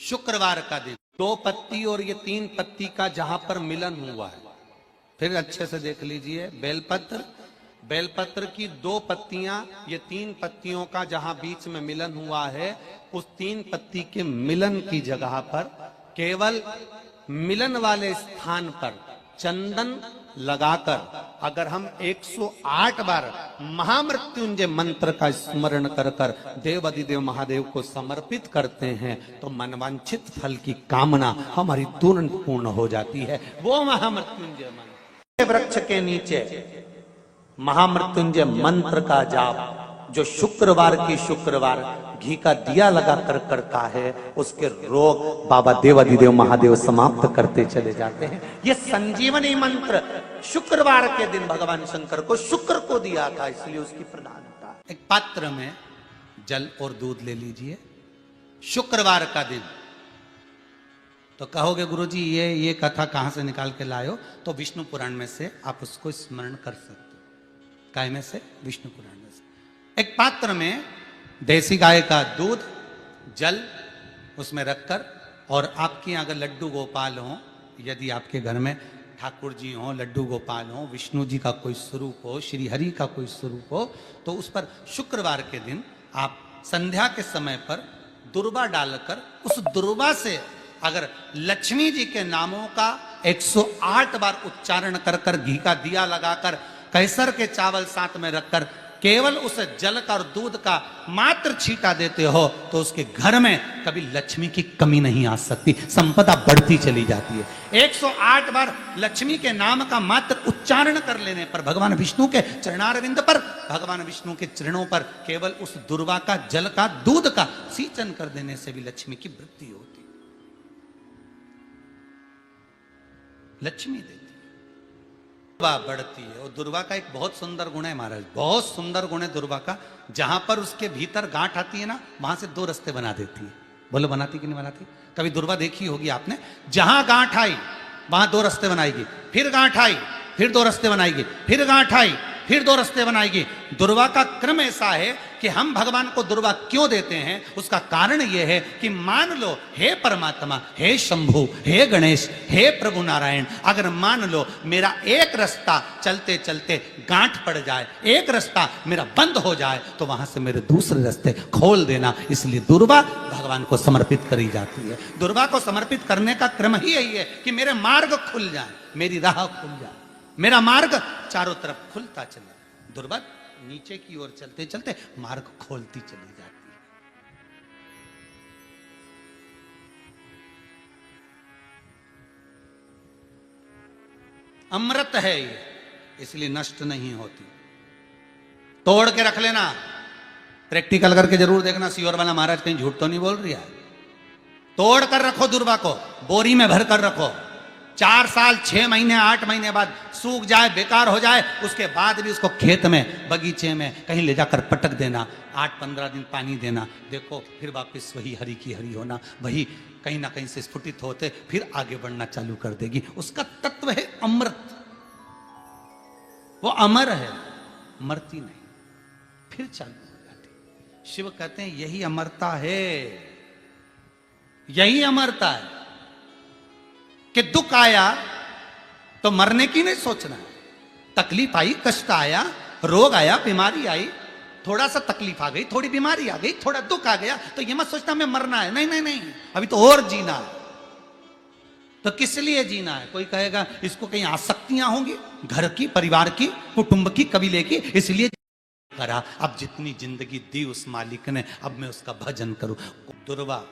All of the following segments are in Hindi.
शुक्रवार का दिन, 2 पत्ती और ये 3 पत्ती का जहां पर मिलन हुआ है, फिर अच्छे से देख लीजिए, बेलपत्र की 2 पत्तियां, ये 3 पत्तियों का जहां बीच में मिलन हुआ है, उस 3 पत्ती के मिलन की जगह पर केवल मिलन वाले स्थान पर चंदन लगाकर अगर हम 108 बार महामृत्युंजय मंत्र का स्मरण कर कर देव अधिदेव महादेव को समर्पित करते हैं तो मनवांछित फल की कामना हमारी तुरंत पूर्ण हो जाती है। वो महामृत्युंजय मंत्र, वृक्ष के नीचे महामृत्युंजय मंत्र का जाप जो शुक्रवार की शुक्रवार घी का दिया लगा कर करता है, उसके रोग बाबा देवाधिदेव महादेव समाप्त करते चले जाते हैं। ये संजीवनी मंत्र शुक्रवार के दिन भगवान शंकर को शुक्र को दिया था, इसलिए उसकी प्रधानता। एक पात्र में जल और दूध ले लीजिए, शुक्रवार का दिन। तो कहोगे गुरुजी ये कथा कहां से निकाल के लाए हो? तो विष्णु पुराण में से आप उसको स्मरण कर सकते हो। काय में से? विष्णु पुराण में से। एक पात्र में देसी गाय का दूध, जल उसमें रखकर, और आपके अगर लड्डू गोपाल हो, यदि आपके घर में ठाकुर जी हो, लड्डू गोपाल हो, विष्णु जी का कोई स्वरूप हो, श्री हरि का कोई स्वरूप हो, तो उस पर शुक्रवार के दिन आप संध्या के समय पर दुर्वा डालकर उस दुर्वा से अगर लक्ष्मी जी के नामों का 108 बार उच्चारण कर कर घी का दिया लगाकर कैसर के चावल साथ में रखकर केवल उस जल का और दूध का मात्र छींटा देते हो तो उसके घर में कभी लक्ष्मी की कमी नहीं आ सकती, संपदा बढ़ती चली जाती है। 108 बार लक्ष्मी के नाम का मात्र उच्चारण कर लेने पर भगवान विष्णु के चरणारविंद पर, भगवान विष्णु के चरणों पर केवल उस दुर्वा का जल का दूध का सींचन कर देने से भी लक्ष्मी की वृद्धि होती, लक्ष्मी देती, दुर्वा बढ़ती है। और दुर्वा का एक बहुत सुंदर गुण है महाराज, बहुत सुंदर गुण है दुर्वा का। जहां पर उसके भीतर गांठ आती है ना, वहां से 2 रास्ते बना देती है। बोलो बनाती कि नहीं बनाती? कभी दुर्वा देखी होगी आपने। जहां गांठ आई वहां 2 रास्ते बनाएगी, फिर गांठ आई फिर 2 रास्ते बनाएगी, फिर गांठ आई फिर 2 रास्ते बनाएगी। दुर्वा का क्रम ऐसा है कि हम भगवान को दुर्वा क्यों देते हैं, उसका कारण यह है कि मान लो हे परमात्मा, हे शंभु, हे गणेश, हे प्रभु नारायण, अगर मान लो मेरा एक रास्ता चलते चलते गांठ पड़ जाए, एक रास्ता मेरा बंद हो जाए, तो वहां से मेरे दूसरे रास्ते खोल देना। इसलिए दुर्वा भगवान को समर्पित करी जाती है। दुर्वा को समर्पित करने का क्रम ही यही है कि मेरे मार्ग खुल जाए, मेरी राह खुल जाए, मेरा मार्ग चारों तरफ खुलता चले। दुर्वा नीचे की ओर चलते चलते मार्ग खोलती चली जाती है। अमृत है ये, इसलिए नष्ट नहीं होती। तोड़ के रख लेना, प्रैक्टिकल करके जरूर देखना, सियोर वाला महाराज कहीं झूठ तो नहीं बोल रही है। तोड़ कर रखो दुर्वा को, बोरी में भर कर रखो। 4 साल 6 महीने 8 महीने बाद सूख जाए, बेकार हो जाए, उसके बाद भी उसको खेत में, बगीचे में कहीं ले जाकर पटक देना, 8-15 दिन पानी देना, देखो फिर वापस वही हरी की हरी होना, वही कहीं ना कहीं से स्फुटित होते फिर आगे बढ़ना चालू कर देगी। उसका तत्व है अमृत, वो अमर है, मरती नहीं, फिर चालू हो जाती। शिव कहते हैं यही अमरता है, यही अमरता है कि दुख आया तो मरने की नहीं सोचना है। तकलीफ आई, कष्ट आया, रोग आया, बीमारी आई, थोड़ा सा तकलीफ आ गई, थोड़ी बीमारी आ गई, थोड़ा दुख आ गया, तो ये मत सोचना मैं मरना है। नहीं नहीं नहीं, अभी तो और जीना है। तो किस लिए जीना है? कोई कहेगा इसको कहीं आसक्तियां होंगी, घर की, परिवार की, कुटुंब की, कबीले की, इसलिए करा। अब जितनी जिंदगी दी उस मालिक ने, अब मैं उसका भजन करूं। दुर्वा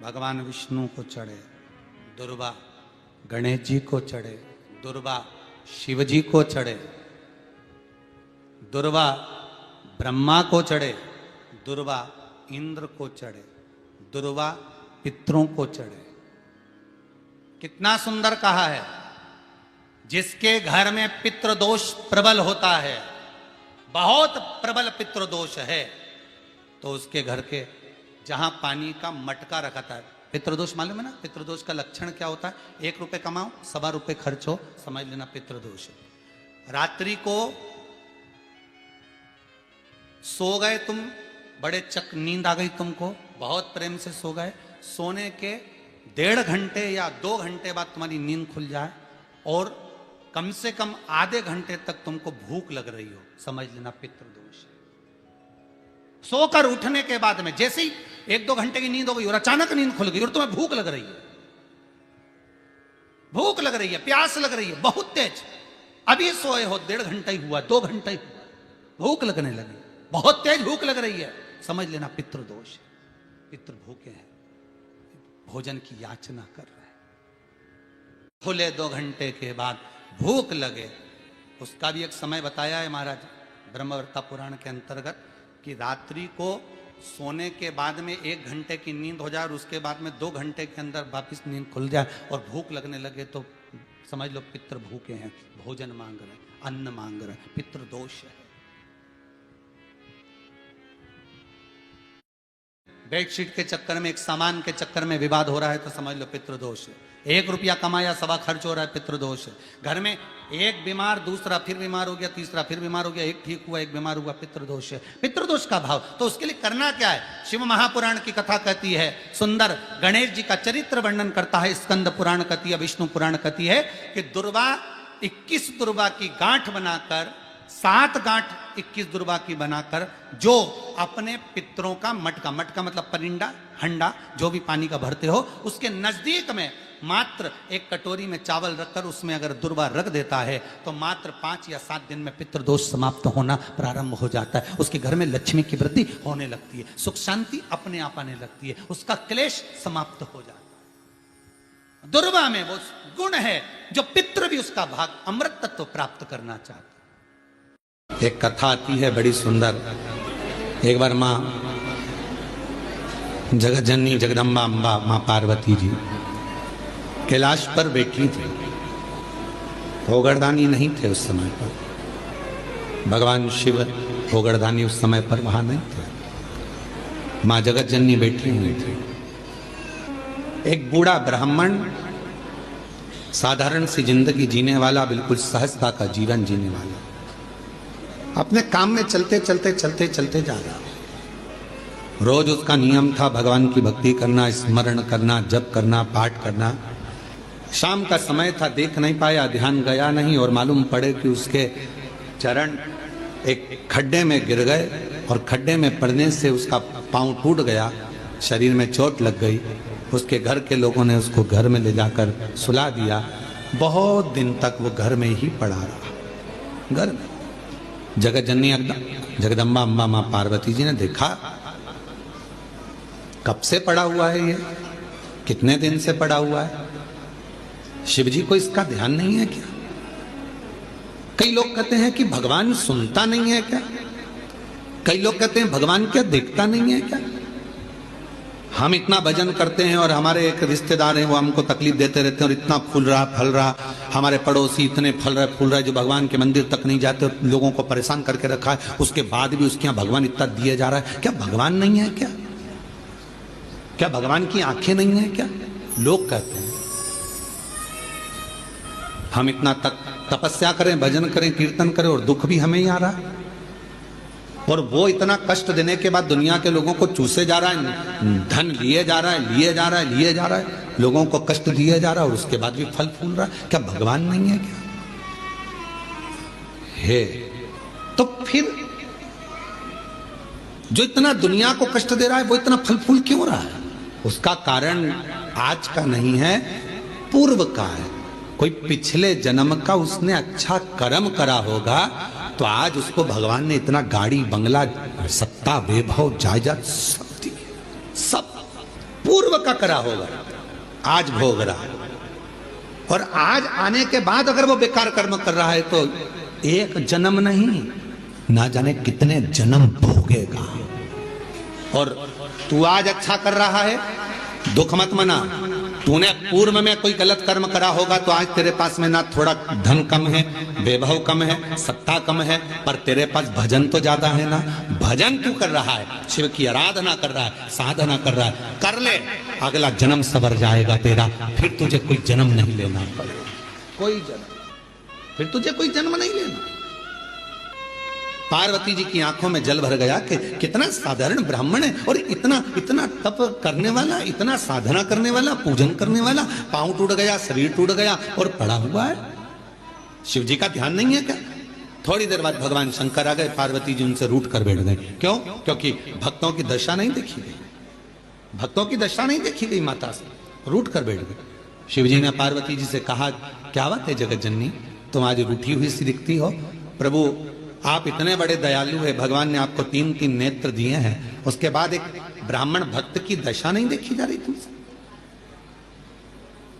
भगवान विष्णु को चढ़े, दुर्वा गणेश जी को चढ़े, दुर्वा शिव जी को चढ़े, दुर्वा ब्रह्मा को चढ़े, दुर्वा इंद्र को चढ़े, दुर्वा पितरों को चढ़े। कितना सुंदर कहा है। जिसके घर में पितृदोष प्रबल होता है, बहुत प्रबल पितृदोष है, तो उसके घर के जहां पानी का मटका रखा था, पितृदोष मालूम है ना? पितृदोष का लक्षण क्या होता है? 1 रुपए कमाओ, 1.25 रुपए खर्च हो, समझ लेना पितृदोष है। रात्रि को सो गए तुम, बड़े चक नींद आ गई तुमको, बहुत प्रेम से सो गए, सोने के 1.5 घंटे या 2 घंटे बाद तुम्हारी नींद खुल जाए और कम से कम आधे घंटे तक तुमको भूख लग रही हो, समझ लेना पितृदोष है। सोकर उठने के बाद में जैसे ही 1-2 घंटे की नींद हो गई और अचानक नींद खुल गई और तुम्हें भूख लग रही है, भूख लग रही है, प्यास लग रही है बहुत तेज, अभी सोए हो 1.5 घंटा ही हुआ, 2 घंटा ही हुआ, भूख लगने लगी, बहुत तेज भूख लग रही है, समझ लेना पितृदोष है। पितृ भूखे हैं, भोजन की याचना कर रहे हैं, खुले 2 घंटे के बाद भूख लगे, उसका भी एक समय बताया है महाराज ब्रह्मवर्ता पुराण के अंतर्गत कि रात्रि को सोने के बाद में 1 घंटे की नींद हो जाए और उसके बाद में 2 घंटे के अंदर वापिस नींद खुल जाए और भूख लगने लगे तो समझ लो पितृ भूखे हैं, भोजन मांग रहे हैं, अन्न मांग रहे हैं, पितृदोष है। बेडशीट के चक्कर में, एक सामान के चक्कर में विवाद हो रहा है तो समझ लो पितृदोष है। 1 रुपया कमाया 1.25 खर्च हो रहा है, पितृदोष है। घर में एक बीमार, दूसरा फिर बीमार हो गया, तीसरा फिर बीमार हो गया, एक ठीक हुआ, एक बीमार हुआ, पितृदोष है। पितृदोष का भाव तो उसके लिए करना क्या है? शिव महापुराण की कथा कहती है सुंदर, गणेश जी का चरित्र वर्णन करता है स्कंद पुराण कहती है, विष्णु पुराण कहती है कि दुर्वा 21 दुर्वा की गांठ बनाकर, 7 गांठ 21 दुर्वा की बनाकर जो अपने पितरों का मटका, मटका मतलब परिंडा, हंडा जो भी पानी का भरते हो, उसके नजदीक में मात्र एक कटोरी में चावल रखकर उसमें अगर दुर्वा रख देता है तो मात्र 5 या 7 दिन में पितृदोष समाप्त होना प्रारंभ हो जाता है। उसके घर में लक्ष्मी की वृद्धि होने लगती है, सुख शांति अपने आप आने लगती है, उसका क्लेश समाप्त हो जाता है। दुर्वा में वो गुण है जो पितृ भी उसका भाग अमृत तत्व प्राप्त करना चाहते। एक कथा आती है बड़ी सुंदर। एक बार माँ जगत जननी जगदम्बा अम्बा माँ पार्वती जी कैलाश पर बैठी थी। भोगरदानी नहीं थे उस समय पर, भगवान शिव भोगरदानी उस समय पर वहां नहीं थे। माँ जगत जननी बैठी हुई थी। एक बूढ़ा ब्राह्मण साधारण सी जिंदगी जीने वाला, बिल्कुल सहजता का जीवन जीने वाला, अपने काम में चलते चलते चलते चलते जा रहा। रोज उसका नियम था भगवान की भक्ति करना, स्मरण करना, जप करना, पाठ करना। शाम का समय था, देख नहीं पाया, ध्यान गया नहीं और मालूम पड़े कि उसके चरण एक खड्डे में गिर गए और खड्डे में पड़ने से उसका पांव टूट गया, शरीर में चोट लग गई। उसके घर के लोगों ने उसको घर में ले जाकर सुला दिया। बहुत दिन तक वो घर में ही पड़ा रहा। घर में जगत जननी जगदम्बा अम्बा माँ पार्वती जी ने देखा कब से पड़ा हुआ है ये, कितने दिन से पड़ा हुआ है, शिव जी को इसका ध्यान नहीं है क्या? कई लोग कहते हैं कि भगवान सुनता नहीं है क्या? कई लोग कहते हैं भगवान क्या देखता नहीं है क्या? हम इतना भजन करते हैं और हमारे एक रिश्तेदार हैं वो हमको तकलीफ देते रहते हैं और इतना फूल रहा फल रहा, हमारे पड़ोसी इतने फल रहे फूल रहे जो भगवान के मंदिर तक नहीं जाते और लोगों को परेशान करके रखा है, उसके बाद भी उसके यहाँ भगवान इतना दिए जा रहा है। क्या भगवान नहीं है क्या? क्या भगवान की आंखें नहीं है क्या? लोग कहते हैं। हम इतना तपस्या करें, भजन करें, कीर्तन करें और दुख भी हमें ही आ रहा है, और वो इतना कष्ट देने के बाद दुनिया के लोगों को चूसे जा रहा है, धन लिए जा रहा है, लिए जा रहा है, लिए जा रहा है, लोगों को कष्ट दिए जा रहा है और उसके बाद भी फल फूल रहा है। क्या भगवान नहीं है क्या? है तो फिर जो इतना दुनिया को कष्ट दे रहा है वो इतना फल फूल क्यों रहा है? उसका कारण आज का नहीं है, पूर्व का है। कोई पिछले जन्म का उसने अच्छा कर्म करा होगा तो आज उसको भगवान ने इतना गाड़ी बंगला सत्ता वैभव जायदाद सब दी, सब पूर्व का करा होगा, आज भोग रहा है। और आज आने के बाद अगर वो बेकार कर्म कर रहा है तो एक जन्म नहीं, ना जाने कितने जन्म भोगेगा। और तू आज अच्छा कर रहा है, दुख मत मना। तूने पूर्व में कोई गलत कर्म करा होगा तो आज तेरे पास में ना थोड़ा धन कम है, वैभव कम है, सत्ता कम है, पर तेरे पास भजन तो ज्यादा है ना। भजन तू कर रहा है, शिव की आराधना कर रहा है, साधना कर रहा है, कर ले, अगला जन्म सवर जाएगा तेरा। फिर तुझे कोई जन्म नहीं लेना पड़ेगा, कोई जन्म, फिर तुझे कोई जन्म नहीं लेना। पार्वती जी की आंखों में जल भर गया कि कितना साधारण ब्राह्मण है और इतना इतना तप करने वाला, इतना साधना करने वाला, पूजन करने वाला, पांव टूट गया, शरीर टूट गया और पड़ा हुआ है। शिव जी का ध्यान नहीं है क्या? थोड़ी देर बाद भगवान शंकर आ गए, पार्वती जी उनसे रूठ कर बैठ गए। क्यों? क्योंकि भक्तों की दशा नहीं देखी गई, भक्तों की दशा नहीं देखी गई, माता से रूठ कर बैठ गए। शिव जी ने पार्वती जी से कहा, क्या बात है जगत जननी, तुम आज रूठी हुई सी दिखती हो। प्रभु आप इतने बड़े दयालु है, भगवान ने आपको 3-3 नेत्र दिए हैं, उसके बाद एक ब्राह्मण भक्त की दशा नहीं देखी जा रही तुमसे?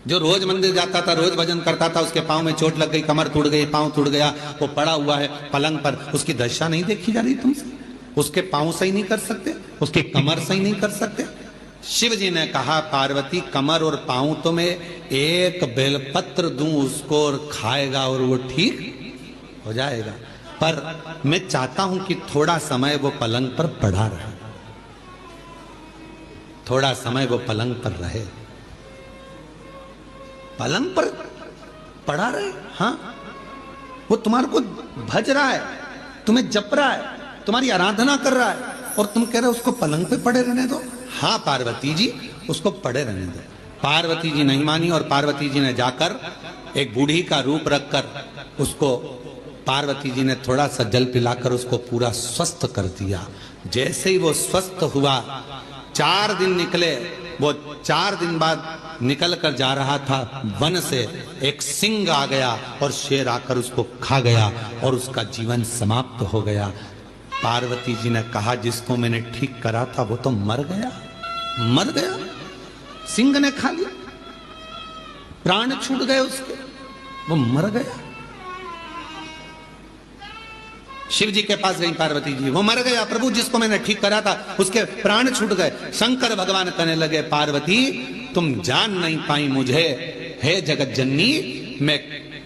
जो रोज मंदिर जाता था, रोज भजन करता था, उसके पांव में चोट लग गई, कमर टूट गई, पांव टूट गया, वो पड़ा हुआ है पलंग पर, उसकी दशा नहीं देखी जा रही तुमसे? उसके पांव सही नहीं कर सकते, उसकी कमर सही नहीं कर सकते? शिव जी ने कहा, पार्वती कमर और पांव तो मैं एक बेलपत्र दूं उसको और खाएगा और वो ठीक हो जाएगा, पर मैं चाहता हूं कि थोड़ा समय वो पलंग पर पड़ा रहे, थोड़ा समय वो पलंग पर रहे, पलंग पर पड़ा रहे। हाँ, वो तुम्हारे को भज रहा है, तुम्हें जप रहा है, तुम्हारी आराधना कर रहा है, और तुम कह रहे हो उसको पलंग पे पड़े रहने दो। हाँ पार्वती जी, उसको पड़े रहने दो। पार्वती जी नहीं मानी और पार्वती जी ने जाकर एक बूढ़ी का रूप रखकर उसको, पार्वती जी ने थोड़ा सा जल पिलाकर उसको पूरा स्वस्थ कर दिया। जैसे ही वो स्वस्थ हुआ, 4 दिन निकले, वो 4 दिन बाद निकल कर जा रहा था, वन से एक सिंह आ गया और शेर आकर उसको खा गया और उसका जीवन समाप्त हो गया। पार्वती जी ने कहा, जिसको मैंने ठीक करा था वो तो मर गया, मर गया, सिंह ने खा लिया, प्राण छूट गए उसके, वो मर गया। शिव जी के पास गई पार्वती जी, वो मर गया प्रभु, जिसको मैंने ठीक करा था उसके प्राण छूट गए। शंकर भगवान कहने लगे, पार्वती तुम जान नहीं पाई मुझे, हे जगत जननी, मैं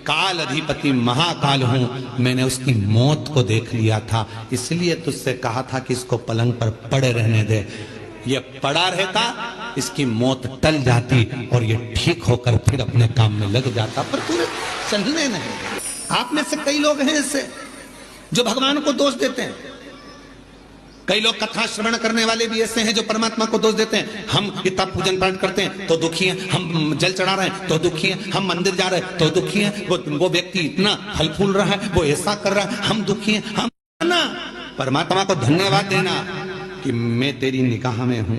काल अधिपति महाकाल हूं, मैंने उसकी मौत को देख लिया था, इसलिए तुझसे कहा था कि इसको पलंग पर पड़े रहने दे। ये पड़ा रहता, इसकी मौत टल जाती और ये ठीक होकर फिर अपने काम में लग जाता, पर तूने चलने नहीं। आप में से कई लोग हैं ऐसे जो भगवान को दोष देते हैं, कई लोग कथा श्रवण करने वाले भी ऐसे हैं जो परमात्मा को दोष देते हैं। हम इतना पूजन पाठ करते हैं तो दुखी हैं, हम जल चढ़ा रहे हैं तो दुखी हैं, हम मंदिर जा रहे हैं तो दुखी हैं, वो व्यक्ति इतना फल फूल रहा है, वो ऐसा कर रहा है, हम दुखी हैं। हम ना परमात्मा को धन्यवाद देना कि मैं तेरी निगाह में हूं,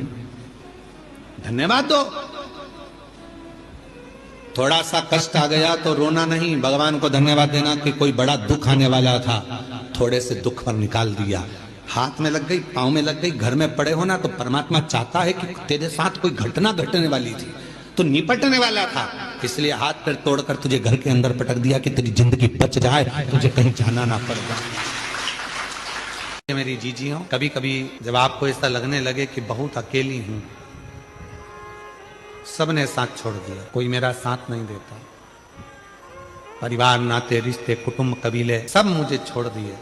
धन्यवाद दो। थोड़ा सा कष्ट आ गया तो रोना नहीं, भगवान को धन्यवाद देना कि कोई बड़ा दुख आने वाला था, थोड़े से दुख पर निकाल दिया। हाथ में लग गई, पांव में लग गई, घर में पड़े होना, तो परमात्मा चाहता है कि तेरे साथ कोई घटना घटने वाली थी, तो निपटने वाला था, इसलिए हाथ पैर तोड़कर तुझे घर के अंदर पटक दिया कि तेरी जिंदगी बच जाए, तुझे कहीं जाना ना पड़ेगा। मेरी जीजियों, कभी कभी जब आपको ऐसा लगने लगे कि बहुत अकेली हूं, सबने साथ छोड़ दिया, कोई मेरा साथ नहीं देता, परिवार, नाते, रिश्ते, कुटुंब, कबीले सब मुझे छोड़ दिए,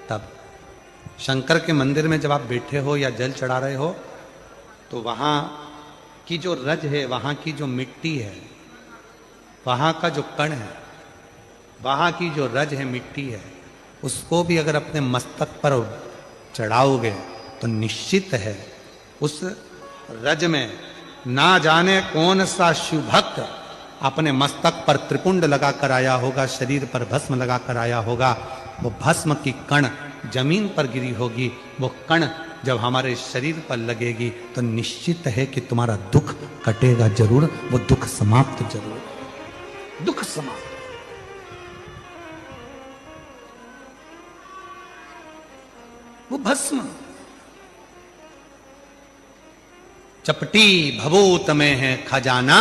तब शंकर के मंदिर में जब आप बैठे हो या जल चढ़ा रहे हो, तो वहां की जो रज है, वहां की जो मिट्टी है, वहां का जो कण है, वहां की जो रज है, मिट्टी है, उसको भी अगर अपने मस्तक पर चढ़ाओगे तो निश्चित है उस रज में ना जाने कौन सा शिव भक्त अपने मस्तक पर त्रिपुंड लगाकर आया होगा, शरीर पर भस्म लगाकर आया होगा, वो भस्म की कण जमीन पर गिरी होगी, वो कण जब हमारे शरीर पर लगेगी तो निश्चित है कि तुम्हारा दुख कटेगा जरूर, वो दुख समाप्त जरूर, दुख समाप्त। वो भस्म चपटी भभूत में है खजाना,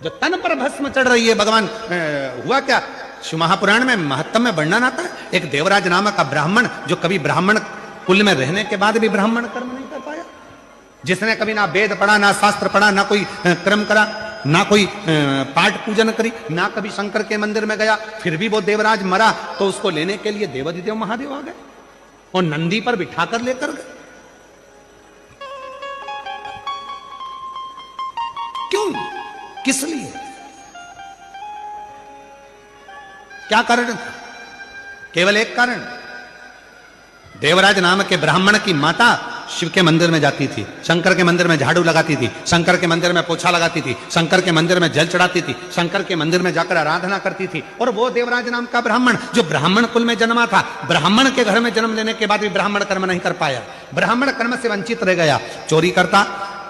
जो तन पर भस्म चढ़ रही है। भगवान हुआ क्या, शिव महापुराण में महत्तम में वर्णन आता है, एक देवराज नामक का ब्राह्मण, जो कभी ब्राह्मण कुल में रहने के बाद भी ब्राह्मण कर्म नहीं कर पाया, जिसने कभी ना वेद पढ़ा, ना शास्त्र पढ़ा, ना कोई क्रम करा, ना कोई पाठ पूजन करी, ना कभी शंकर के मंदिर में गया, फिर भी वो देवराज मरा तो उसको लेने के लिए देवाधिदेव महादेव आ गए और नंदी पर बिठाकर लेकर गए। क्यों, किस लिए, क्या कारण था? केवल एक कारण, देवराज नाम के ब्राह्मण की माता शिव के मंदिर में जाती थी, शंकर के मंदिर में झाड़ू लगाती थी, शंकर के मंदिर में पोछा लगाती थी, शंकर के मंदिर में जल चढ़ाती थी, शंकर के मंदिर में जाकर आराधना करती थी। और वो देवराज नाम का ब्राह्मण जो ब्राह्मण कुल में जन्मा था, ब्राह्मण के घर में जन्म लेने के बाद भी ब्राह्मण कर्म नहीं कर पाया, ब्राह्मण कर्म से वंचित रह गया, चोरी करता,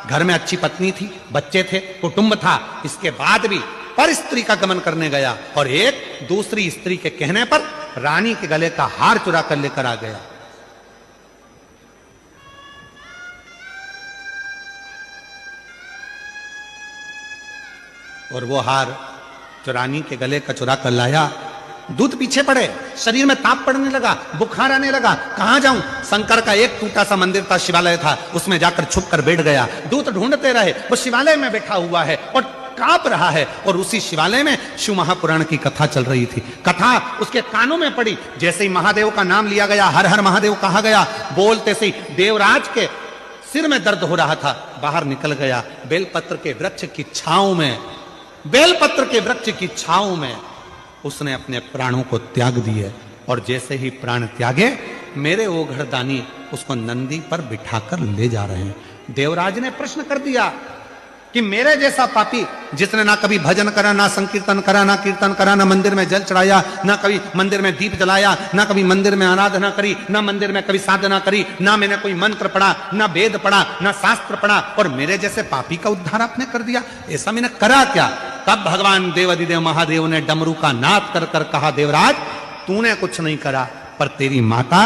घर में अच्छी पत्नी थी, बच्चे थे, कुटुंब था, इसके बाद भी पर स्त्री का गमन करने गया और एक दूसरी स्त्री के कहने पर रानी के गले का हार चुरा कर लेकर आ गया। और वो हार जो रानी के गले का चुरा कर लाया, दूध पीछे पड़े, शरीर में ताप पड़ने लगा, बुखार आने लगा, कहां जाऊं? शंकर का एक टूटा सा मंदिर था, शिवालय था, उसमें जाकर छुप कर बैठ गया। दूत ढूंढते रहे, वो शिवालय में बैठा हुआ है और कांप रहा है, और उसी शिवालय में शिव महापुराण की कथा चल रही थी। कथा उसके कानों में पड़ी, जैसे ही महादेव का नाम लिया गया, हर हर महादेव कहा गया, बोलते से देवराज के सिर में दर्द हो रहा था, बाहर निकल गया, बेलपत्र के वृक्ष की छांव में, बेलपत्र के वृक्ष की छांव में उसने अपने प्राणों को त्याग दिए। और जैसे ही प्राण त्यागे, मेरे वो घरदानी उसको नंदी पर बिठाकर ले जा रहे हैं। देवराज ने प्रश्न कर दिया कि मेरे जैसा पापी, जिसने ना कभी भजन करा, ना संकीर्तन करा, ना कीर्तन करा, ना मंदिर में जल चढ़ाया, ना कभी मंदिर में दीप जलाया, ना कभी मंदिर में आराधना करी, ना मंदिर में कभी साधना करी, ना मैंने कोई मंत्र पढ़ा, ना वेद पढ़ा, ना शास्त्र पढ़ा, और मेरे जैसे पापी का उद्धार आपने कर दिया, ऐसा मैंने करा क्या? तब भगवान देवाधिदेव महादेव ने डमरू का नाद कर कर कहा, देवराज तूने कुछ नहीं करा, पर तेरी माता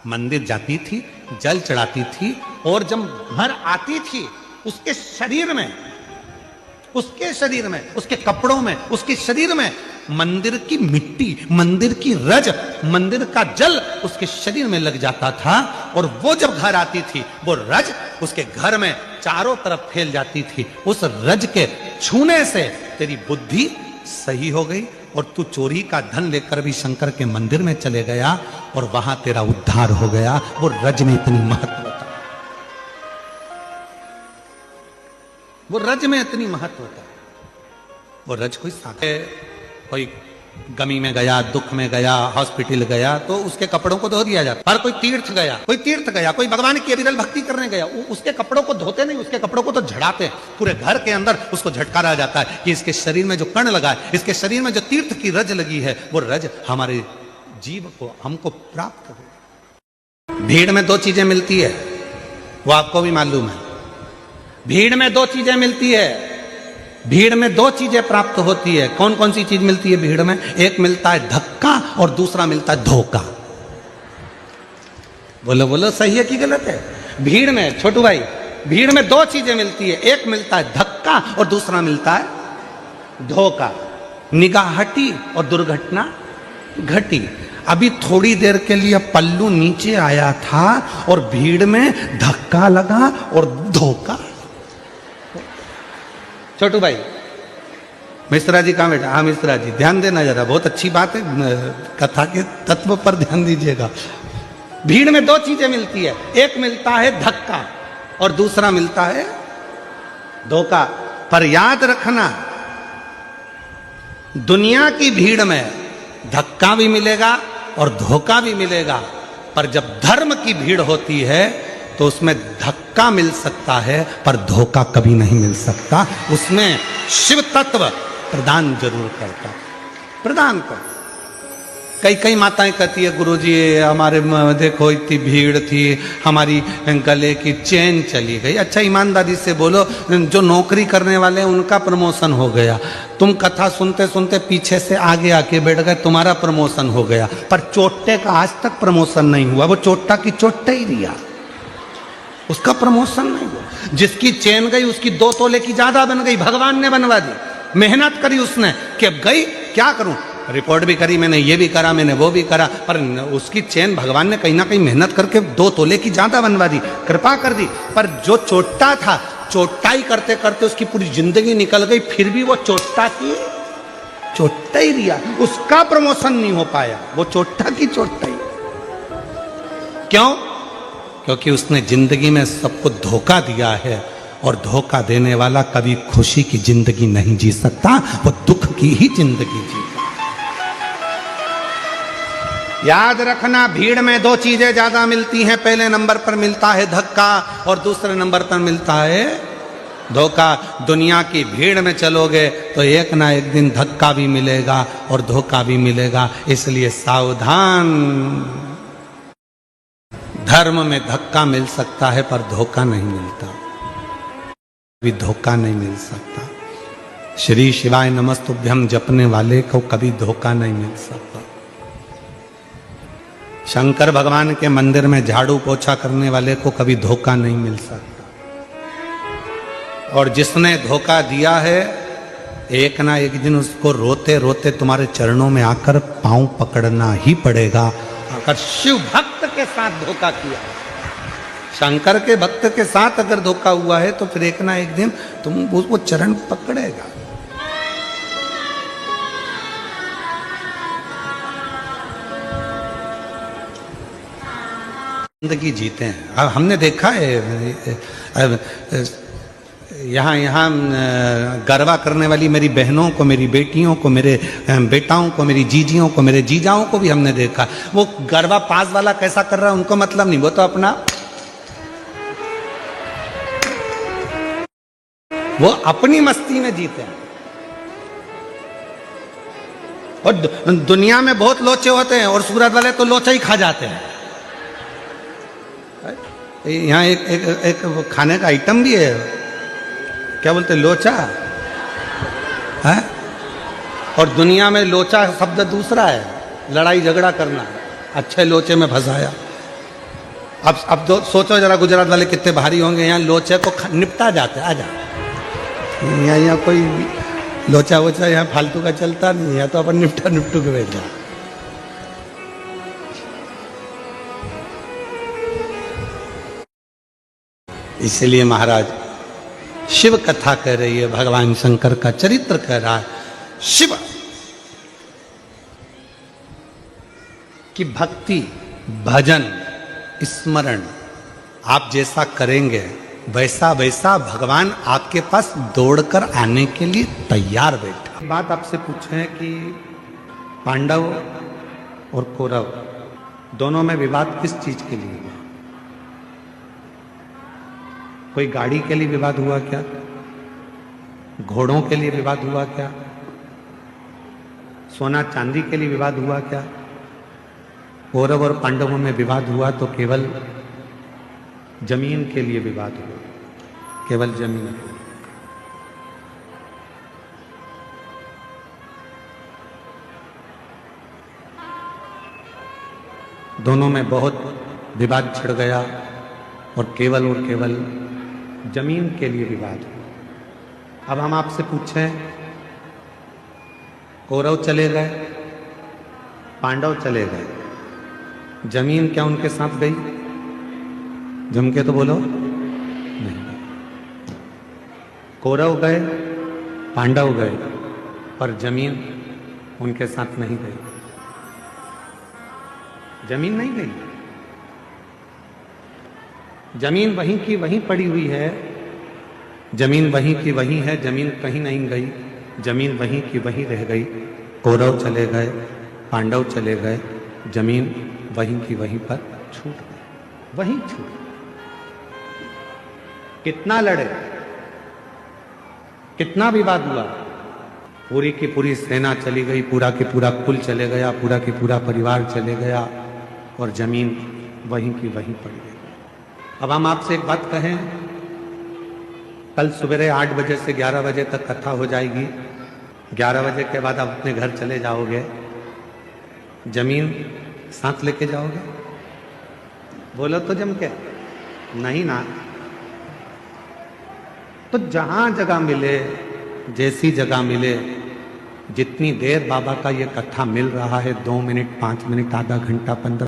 मंदिर जाती थी, जल चढ़ाती थी, और जब घर आती थी उसके शरीर में, उसके कपड़ों में, उसके शरीर में मंदिर की मिट्टी, मंदिर की रज, मंदिर का जल उसके शरीर में लग जाता था। और वो जब घर आती थी, वो रज उसके घर में चारों तरफ फैल जाती थी। उस रज के छूने से तेरी बुद्धि सही हो गई और तू चोरी का धन लेकर भी शंकर के मंदिर में चले गया और वहां तेरा उद्धार हो गया। वो रज में इतनी महत्व था, वो रज में इतनी महत्व था। वो रज कोई साथे, कोई गमी में गया, दुख में गया, हॉस्पिटल गया तो उसके कपड़ों को धो दिया जाता। और कोई तीर्थ गया, कोई भगवान की अविरल भक्ति करने गया, उसके कपड़ों को धोते नहीं, उसके कपड़ों को तो झड़ाते। पूरे घर के अंदर उसको झटकारा जाता है कि इसके शरीर में जो कण लगा है, इसके शरीर में जो तीर्थ की रज लगी है, वो रज हमारे जीव को, हमको प्राप्त हो। भीड़ में दो चीजें मिलती है, वो आपको भी मालूम है। भीड़ में दो चीजें मिलती है, भीड़ में दो चीजें प्राप्त होती है। कौन कौन सी चीज मिलती है भीड़ में? एक मिलता है धक्का और दूसरा मिलता है धोखा। बोलो बोलो, सही है कि गलत है? भीड़ में, छोटू भाई, भीड़ में दो चीजें मिलती है, एक मिलता है धक्का और दूसरा मिलता है धोखा। निगाह हटी और दुर्घटना घटी। अभी थोड़ी देर के लिए पल्लू नीचे आया था और भीड़ में धक्का लगा और धोखा। छोटू भाई, मिश्रा जी कहाँ बैठा? हाँ मिश्रा जी, ध्यान देना जरा, बहुत अच्छी बात है, कथा के तत्व पर ध्यान दीजिएगा। भीड़ में दो चीजें मिलती है, एक मिलता है धक्का और दूसरा मिलता है धोखा। पर याद रखना, दुनिया की भीड़ में धक्का भी मिलेगा और धोखा भी मिलेगा, पर जब धर्म की भीड़ होती है तो उसमें धक्का मिल सकता है पर धोखा कभी नहीं मिल सकता। उसमें शिव तत्व प्रदान जरूर करता, प्रदान कर। कई माताएं कहती है, गुरुजी हमारे देखो इतनी भीड़ थी, हमारी गले की चेन चली गई। अच्छा ईमानदारी से बोलो, जो नौकरी करने वाले हैं उनका प्रमोशन हो गया, तुम कथा सुनते सुनते पीछे से आगे आके बैठ गए, तुम्हारा प्रमोशन हो गया, पर चोट्टे का आज तक प्रमोशन नहीं हुआ। वो चोट्टा की चोट्टा ही रिया, उसका प्रमोशन नहीं हुआ। जिसकी चेन गई उसकी 2 तोले की ज्यादा बन गई, भगवान ने बनवा दी। मेहनत करी उसने कि अब गई, क्या करूं, रिपोर्ट भी करी मैंने, ये भी करा मैंने, वो भी करा, पर उसकी चेन भगवान ने कहीं ना कहीं मेहनत करके 2 तोले की ज्यादा बनवा दी, कृपा कर दी। पर जो चोट्टा था, चोट्टाई करते करते उसकी पूरी जिंदगी निकल गई, फिर भी वो चोट्टा की चोट्टा ही रिया, उसका प्रमोशन नहीं हो पाया, वो चोट्टा की चोट्टा ही। क्यों? क्योंकि उसने जिंदगी में सबको धोखा दिया है, और धोखा देने वाला कभी खुशी की जिंदगी नहीं जी सकता, वो दुख की ही जिंदगी जीता। याद रखना, भीड़ में दो चीजें ज्यादा मिलती हैं। पहले नंबर पर मिलता है धक्का और दूसरे नंबर पर मिलता है धोखा। दुनिया की भीड़ में चलोगे तो एक ना एक दिन धक्का भी मिलेगा और धोखा भी मिलेगा, इसलिए सावधान। धर्म में धक्का मिल सकता है पर धोखा नहीं मिलता, कभी धोखा नहीं मिल सकता। श्री शिवाय नमस्तुभ्यम जपने वाले को कभी धोखा नहीं मिल सकता। शंकर भगवान के मंदिर में झाड़ू पोछा करने वाले को कभी धोखा नहीं मिल सकता। और जिसने धोखा दिया है, एक ना एक दिन उसको रोते रोते तुम्हारे चरणों में आकर पांव पकड़ना ही पड़ेगा। अगर शिव भक्त के साथ धोखा किया, शंकर के भक्त के साथ अगर धोखा हुआ है, तो फिर एक ना एक दिन तुम उसको चरण पकड़ेगा। जिंदगी जीते हैं। अब हमने देखा है यहाँ गरबा करने वाली मेरी बहनों को, मेरी बेटियों को, मेरे बेटाओं को, मेरी जीजियों को, मेरे जीजाओं को भी हमने देखा। वो गरबा पास वाला कैसा कर रहा है उनको मतलब नहीं, वो तो अपना, वो अपनी मस्ती में जीते हैं। और दुनिया में बहुत लोचे होते हैं और सूरत वाले तो लोचा ही खा जाते हैं। यहाँ एक खाने का आइटम भी है, क्या बोलते हैं, लोचा है। और दुनिया में लोचा शब्द दूसरा है, लड़ाई झगड़ा करना। अच्छे लोचे में फंसाया। अब तो सोचो जरा, गुजरात वाले कितने भारी होंगे। यहाँ लोचे को निपटा जाते, आजा। यहाँ कोई लोचा वोचा यहाँ फालतू का चलता नहीं है, तो अपन निपटू के बैठ जाओ। इसलिए महाराज शिव कथा कह रही है, भगवान शंकर का चरित्र कह रहा है। शिव की भक्ति, भजन, स्मरण आप जैसा करेंगे, वैसा वैसा भगवान आपके पास दौड़कर आने के लिए तैयार बैठा। बात आपसे पूछें कि पांडव और कौरव दोनों में विवाद किस चीज के लिए हुआ? कोई गाड़ी के लिए विवाद हुआ क्या? घोड़ों के लिए विवाद हुआ क्या? सोना चांदी के लिए विवाद हुआ क्या? कौरव और पांडवों में विवाद हुआ तो केवल जमीन के लिए विवाद हुआ, केवल जमीन। दोनों में बहुत विवाद छिड़ गया और केवल जमीन के लिए विवाद हुआ। अब हम आपसे पूछें, कौरव चले गए, पांडव चले गए, जमीन क्या उनके साथ गई? जम के तो बोलो नहीं। कौरव गए, पांडव गए, पर जमीन उनके साथ नहीं गई। जमीन नहीं गई, जमीन वहीं की वहीं पड़ी हुई है। जमीन वहीं की वहीं है, जमीन कहीं नहीं गई, जमीन वहीं की वहीं रह गई। कौरव चले गए, पांडव चले गए, जमीन वहीं की वहीं पर छूट गई, वहीं छूट गई। कितना लड़े, कितना विवाद हुआ, पूरी की पूरी सेना चली गई, पूरा की पूरा कुल चले गया, पूरा की पूरा परिवार चले गया और जमीन वहीं की वहीं पड़ी गई। अब हम आपसे एक बात कहें, कल सवेरे 8 बजे से 11 बजे तक कथा हो जाएगी। 11 बजे के बाद आप अपने घर चले जाओगे, जमीन साथ लेके जाओगे? बोलो तो जम के नहीं ना। तो जहां जगह मिले, जैसी जगह मिले, जितनी देर बाबा का ये कथा मिल रहा है, 2 मिनट, 5 मिनट, आधा घंटा, 15